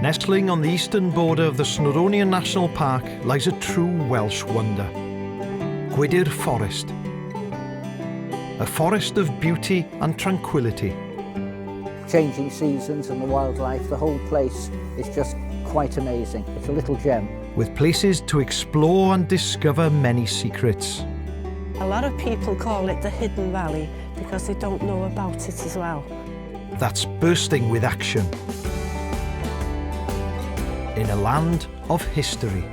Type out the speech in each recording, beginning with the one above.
Nestling on the eastern border of the Snowdonia National Park lies a true Welsh wonder, Gwydir Forest. A forest of beauty and tranquility. Changing seasons and the wildlife, the whole place is just quite amazing. It's a little gem. With places to explore and discover many secrets. A lot of people call it the Hidden Valley because they don't know about it as well. That's bursting with action. In a land of history.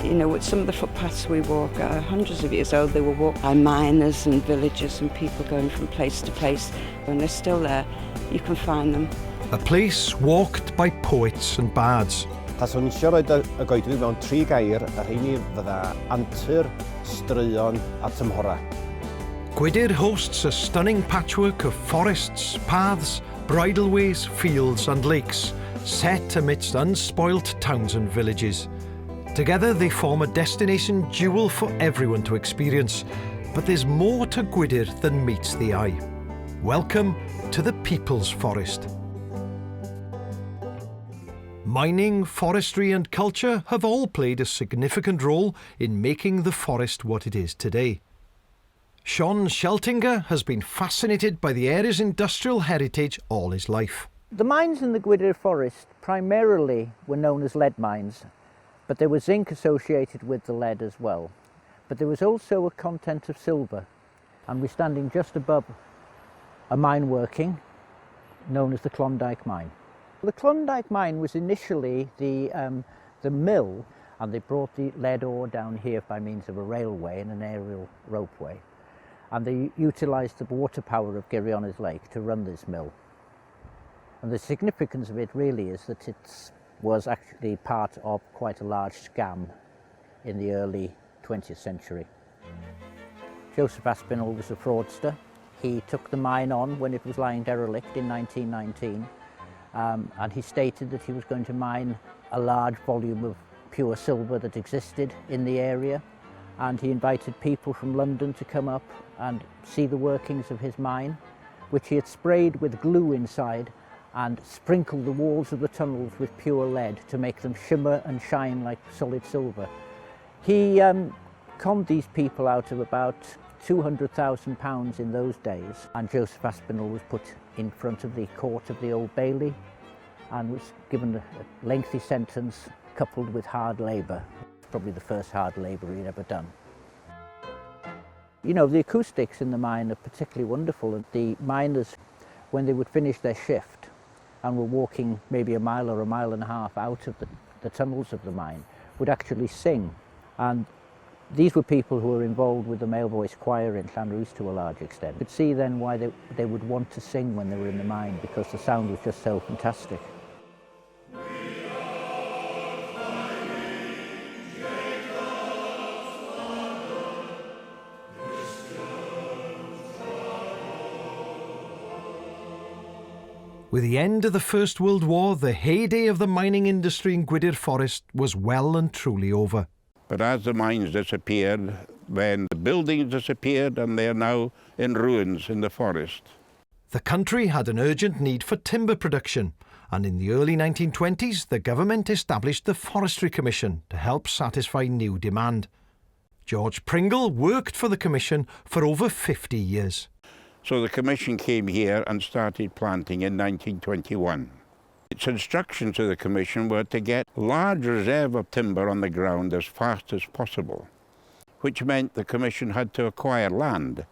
You know, with some of the footpaths we walk are hundreds of years old. They were walked by miners and villagers and people going from place to place. And they're still there. You can find them. A place walked by poets and bards. Taswn eisiau roed y goedwig mewn 3 gair, a rheini fydda antur, straeon a tymhora. Gwydir hosts a stunning patchwork of forests, paths, bridleways, fields and lakes, set amidst unspoilt towns and villages. Together they form a destination jewel for everyone to experience. But there's more to Gwydir than meets the eye. Welcome to the People's Forest. Mining, forestry and culture have all played a significant role in making the forest what it is today. Sean Sheltinger has been fascinated by the area's industrial heritage all his life. The mines in the Gwydir Forest primarily were known as lead mines, but there was zinc associated with the lead as well. But there was also a content of silver, and we're standing just above a mine working known as the Klondike Mine. The Klondike Mine was initially the mill, and they brought the lead ore down here by means of a railway and an aerial ropeway. And they utilised the water power of Girionnes Lake to run this mill. And the significance of it really is that it was actually part of quite a large scam in the early 20th century. Joseph Aspinall was a fraudster. He took the mine on when it was lying derelict in 1919. And he stated that he was going to mine a large volume of pure silver that existed in the area, and he invited people from London to come up and see the workings of his mine, which he had sprayed with glue inside and sprinkled the walls of the tunnels with pure lead to make them shimmer and shine like solid silver. He conned these people out of about £200,000 in those days, and Joseph Aspinall was put in front of the court of the Old Bailey and was given a lengthy sentence coupled with hard labour. Probably the first hard labour he'd ever done. You know, the acoustics in the mine are particularly wonderful, and the miners, when they would finish their shift and were walking maybe a mile or a mile and a half out of the tunnels of the mine, would actually sing. And these were people who were involved with the male voice choir in Llanrwst to a large extent. You could see then why they would want to sing when they were in the mine, because the sound was just so fantastic. With the end of the First World War, the heyday of the mining industry in Gwydir Forest was well and truly over. But as the mines disappeared, then the buildings disappeared and they are now in ruins in the forest. The country had an urgent need for timber production, and in the early 1920s the government established the Forestry Commission to help satisfy new demand. George Pringle worked for the Commission for over 50 years. So the Commission came here and started planting in 1921. Its instructions to the Commission were to get a large reserve of timber on the ground as fast as possible, which meant the Commission had to acquire land.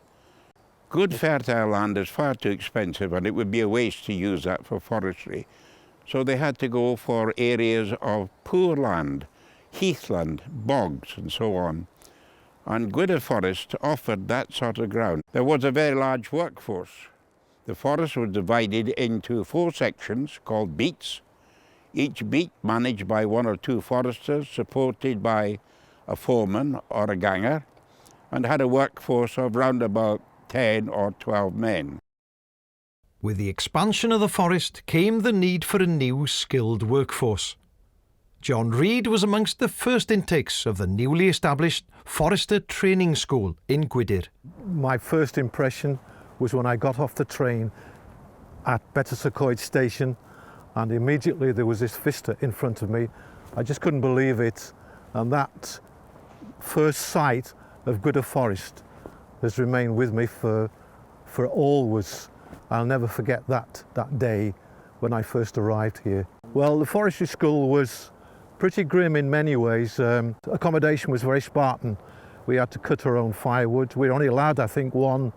Good fertile land is far too expensive, and it would be a waste to use that for forestry. So they had to go for areas of poor land, heathland, bogs and so on. And Gwydir Forest offered that sort of ground. There was a very large workforce. The forest was divided into 4 sections called beats, each beat managed by 1 or 2 foresters, supported by a foreman or a ganger, and had a workforce of round about 10 or 12 men. With the expansion of the forest came the need for a new skilled workforce. John Reid was amongst the first intakes of the newly established Forester Training School in Gwydir. My first impression was when I got off the train at Betws y Coed station and immediately there was this vista in front of me. I just couldn't believe it, and that first sight of Gwydir Forest has remained with me for always. I'll never forget that day when I first arrived here. Well, the forestry school was pretty grim in many ways. Accommodation was very Spartan. We had to cut our own firewood. We were only allowed, I think, one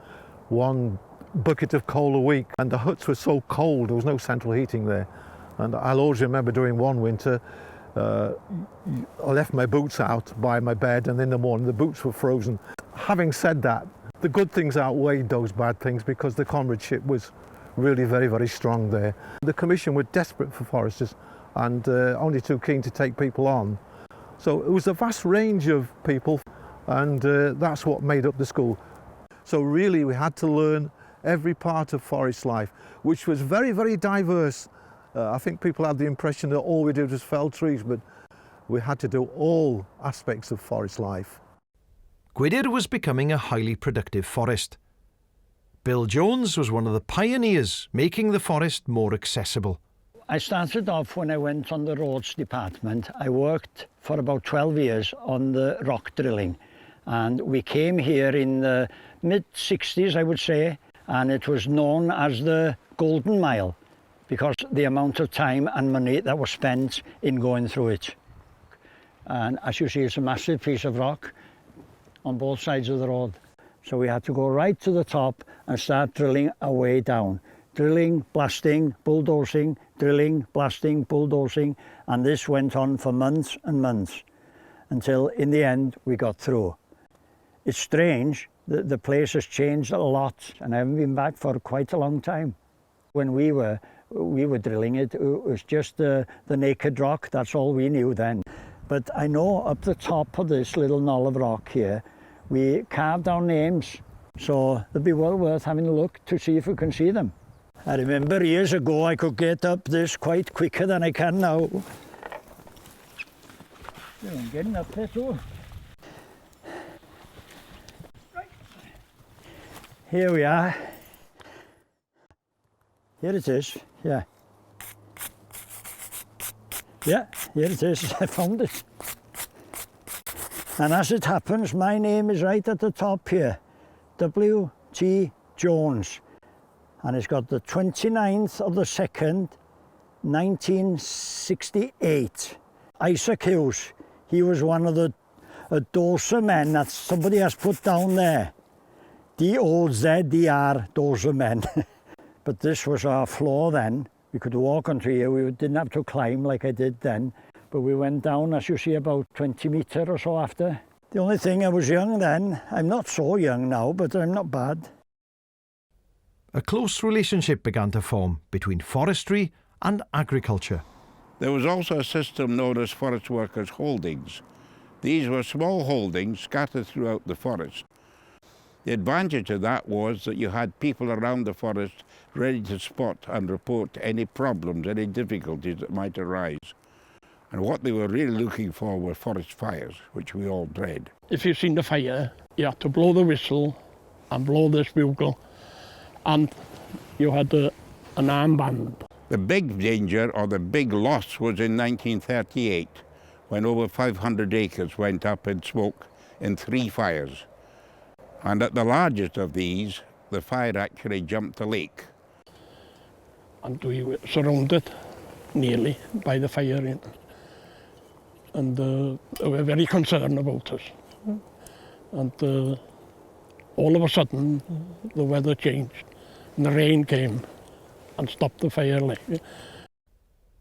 bucket of coal a week, and the huts were so cold, there was no central heating there. And I'll always remember during one winter, I left my boots out by my bed, and in the morning the boots were frozen. Having said that, the good things outweighed those bad things because the comradeship was really very, very strong there. The Commission were desperate for foresters and only too keen to take people on. So it was a vast range of people, and that's what made up the school. So really we had to learn every part of forest life, which was very, very diverse. I think people had the impression that all we did was fell trees, but we had to do all aspects of forest life. Gwydir was becoming a highly productive forest. Bill Jones was one of the pioneers making the forest more accessible. I started off when I went on the roads department. I worked for about 12 years on the rock drilling, and we came here in the mid-60s, I would say, and it was known as the Golden Mile because the amount of time and money that was spent in going through it. And as you see, it's a massive piece of rock on both sides of the road. So we had to go right to the top and start drilling our way down. Drilling, blasting, bulldozing, drilling, blasting, bulldozing, and this went on for months and months until in the end we got through. It's strange that the place has changed a lot, and I haven't been back for quite a long time. When we were drilling it, it was just the naked rock, that's all we knew then. But I know up the top of this little knoll of rock here, we carved our names, so it'd be well worth having a look to see if we can see them. I remember years ago I could get up this quite quicker than I can now. Yeah, I'm getting up there too. Right. Here we are. Here it is, yeah. Yeah, here it is, I found it. And as it happens, my name is right at the top here, W.T. Jones. And it's got the 29th of the 2nd, 1968. Isaac Hughes, he was one of the dozer men that somebody has put down there. D-O-Z-E-R, dozer men. But this was our floor then. We could walk onto here, we didn't have to climb like I did then. But we went down, as you see, about 20 metres or so after. The only thing, I was young then. I'm not so young now, but I'm not bad. A close relationship began to form between forestry and agriculture. There was also a system known as forest workers' holdings. These were small holdings scattered throughout the forest. The advantage of that was that you had people around the forest ready to spot and report any problems, any difficulties that might arise. And what they were really looking for were forest fires, which we all dread. If you've seen the fire, you had to blow the whistle and blow this bugle, and you had an armband. The big danger or the big loss was in 1938, when over 500 acres went up in smoke in 3 fires. And at the largest of these, the fire actually jumped the lake. And we were surrounded nearly by the fire. And they were very concerned about us. And all of a sudden, the weather changed and the rain came and stopped the fire.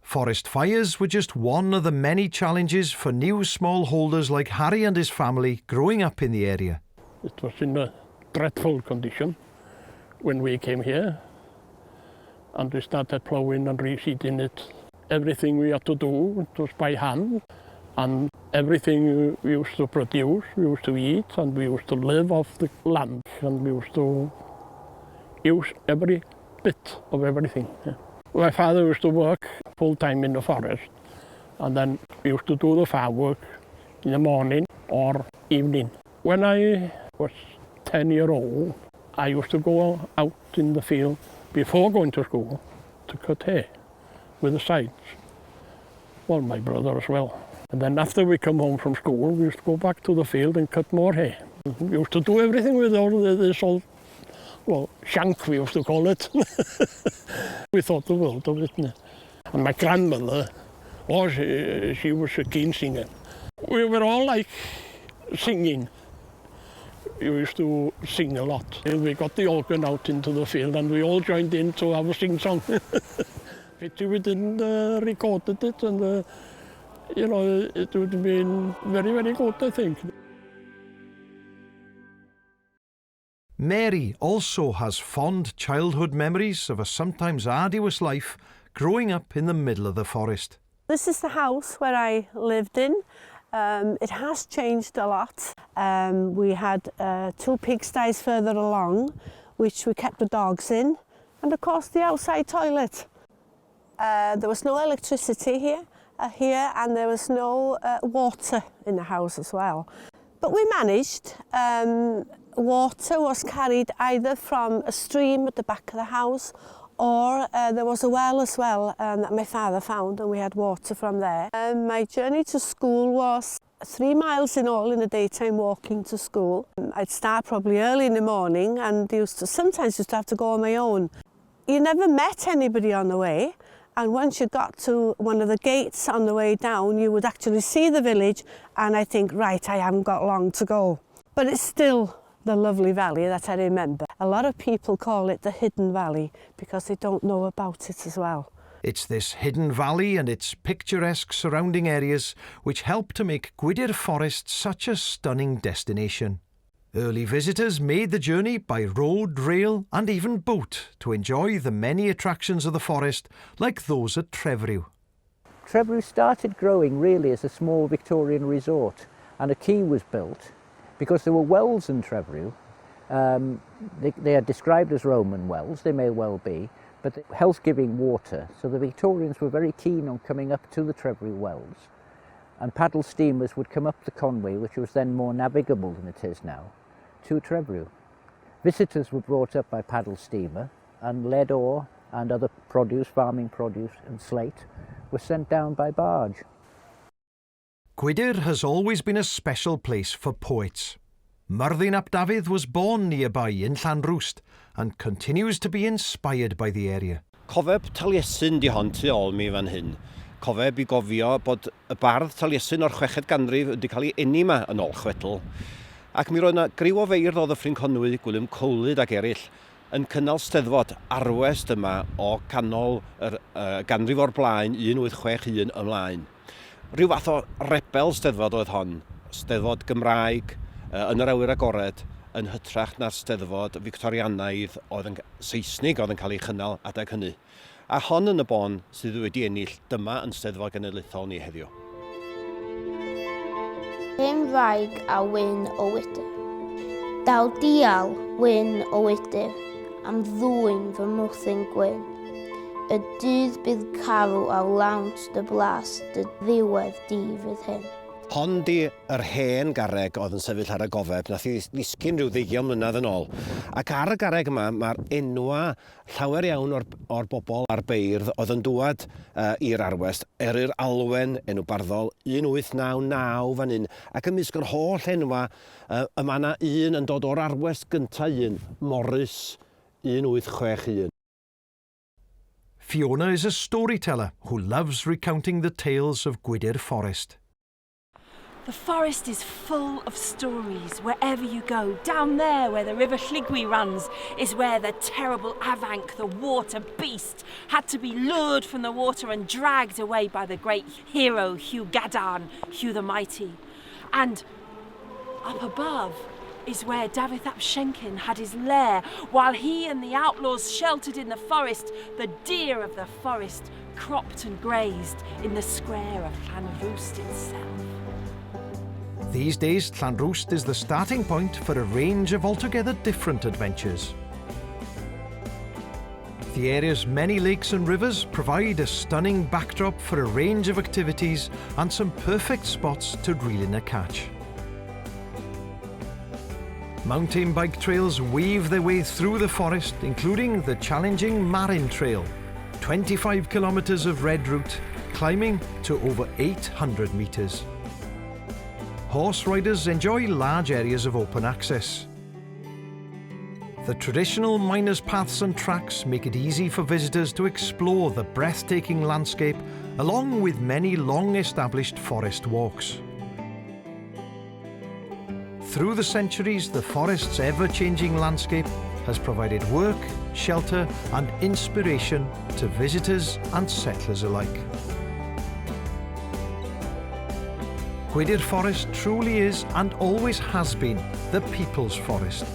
Forest fires were just one of the many challenges for new smallholders like Harry and his family growing up in the area. It was in a dreadful condition when we came here, and we started ploughing and reseeding it. Everything we had to do, it was by hand. And everything we used to produce, we used to eat, and we used to live off the land, and we used to use every bit of everything. Yeah. My father used to work full-time in the forest, and then we used to do the farm work in the morning or evening. When I was 10-year-old, I used to go out in the field before going to school to cut hay. with the sides. Well, my brother as well. And then after we come home from school, we used to go back to the field and cut more hay. We used to do everything with all this old, well, shank we used to call it. We thought the world of it. And my grandmother, she was a keen singer. We were all like singing. We used to sing a lot. We got the organ out into the field and we all joined in to have a sing-song. Pity we didn't record it, and you know, it would have been very, very good, I think. Mary also has fond childhood memories of a sometimes arduous life growing up in the middle of the forest. This is the house where I lived in. It has changed a lot. We had 2 pigsties further along, which we kept the dogs in, and of course the outside toilet. There was no electricity here, and there was no water in the house as well. But we managed. Water was carried either from a stream at the back of the house, or there was a well as well that my father found, and we had water from there. My journey to school was 3 miles in all in the daytime walking to school. I'd start probably early in the morning and sometimes used to have to go on my own. You never met anybody on the way, and once you got to one of the gates on the way down, you would actually see the village, and I think, right, I haven't got long to go. But it's still the lovely valley that I remember. A lot of people call it the Hidden Valley because they don't know about it as well. It's this hidden valley and its picturesque surrounding areas which help to make Gwydir Forest such a stunning destination. Early visitors made the journey by road, rail and even boat to enjoy the many attractions of the forest, like those at Trefryw. Trefryw started growing really as a small Victorian resort, and a quay was built because there were wells in Trefryw. They are described as Roman wells, they may well be, but health-giving water, so the Victorians were very keen on coming up to the Trefryw wells. And paddle steamers would come up the Conwy, which was then more navigable than it is now, to Trefryw. Visitors were brought up by paddle steamer, and lead ore and other produce, farming produce and slate, were sent down by barge. Gwydir has always been a special place for poets. Myrddin ap Dafydd was born nearby in Llanrwst and continues to be inspired by the area. Cofeb Taliesin di hon tu ôl mi fan hyn. Cofeb I gofio bod y bardd Taliesin o'r 6eg ganrif wedi cael ei eni yma yn ôl chwedl. Ac mi roedd yna griw o feirdd o Ddyffryn Conwy, Gwilym Cowlyd ac eraill yn cynnal steddfod arwest yma o canol yr ganrif o'r blaen 1861 ymlaen. Rhyw fath o rebel steddfod oedd hon, steddfod Gymraeg yn yr awyr agored, yn hytrach na'r steddfod Victorianaidd oedd yn Saesnig oedd yn cael ei chynnal adeg hynny. A hon yn y bon sydd wedi ennill, dyma yn steddfod genedlaethol ni heddiw. Dim Wraig a Wyn o Wydyr. Daw dial Wyn o Wydyr am ddwyn fy mwthyn gwyn. Y dydd bydd carw ar lawnt dy blas dy ddiwedd di fydd hyn. Hon di yr hen garreg oedd yn sefyll ar y gofeb, nath I ddisgyn rhyw 20 mlynedd yn ôl. Ac ar y garreg yma, mae'r enwa llawer iawn o'r bobl a'r beirdd oedd yn dŵad i'r arwest, Eryr Alwen, enw barddol 1899 fan hyn. Ac ymysg yr holl enwa, yma yna un yn dod o'r arwest gyntaf un, Morris 1861. Fiona is a storyteller who loves recounting the tales of Gwydir Forest. The forest is full of stories wherever you go. Down there where the river Llygwy runs is where the terrible Afanc, the water beast, had to be lured from the water and dragged away by the great hero Hugh Gadarn, Hugh the Mighty. And up above is where Dafydd ap Shenkin had his lair, while he and the outlaws sheltered in the forest, the deer of the forest cropped and grazed in the square of Llanrwst itself. These days, Llanrwst is the starting point for a range of altogether different adventures. The area's many lakes and rivers provide a stunning backdrop for a range of activities and some perfect spots to reel in a catch. Mountain bike trails weave their way through the forest, including the challenging Marin Trail. 25 kilometres of red route, climbing to over 800 metres. Horse riders enjoy large areas of open access. The traditional miners' paths and tracks make it easy for visitors to explore the breathtaking landscape, along with many long-established forest walks. Through the centuries, the forest's ever-changing landscape has provided work, shelter and inspiration to visitors and settlers alike. Gwydir Forest truly is and always has been the people's forest.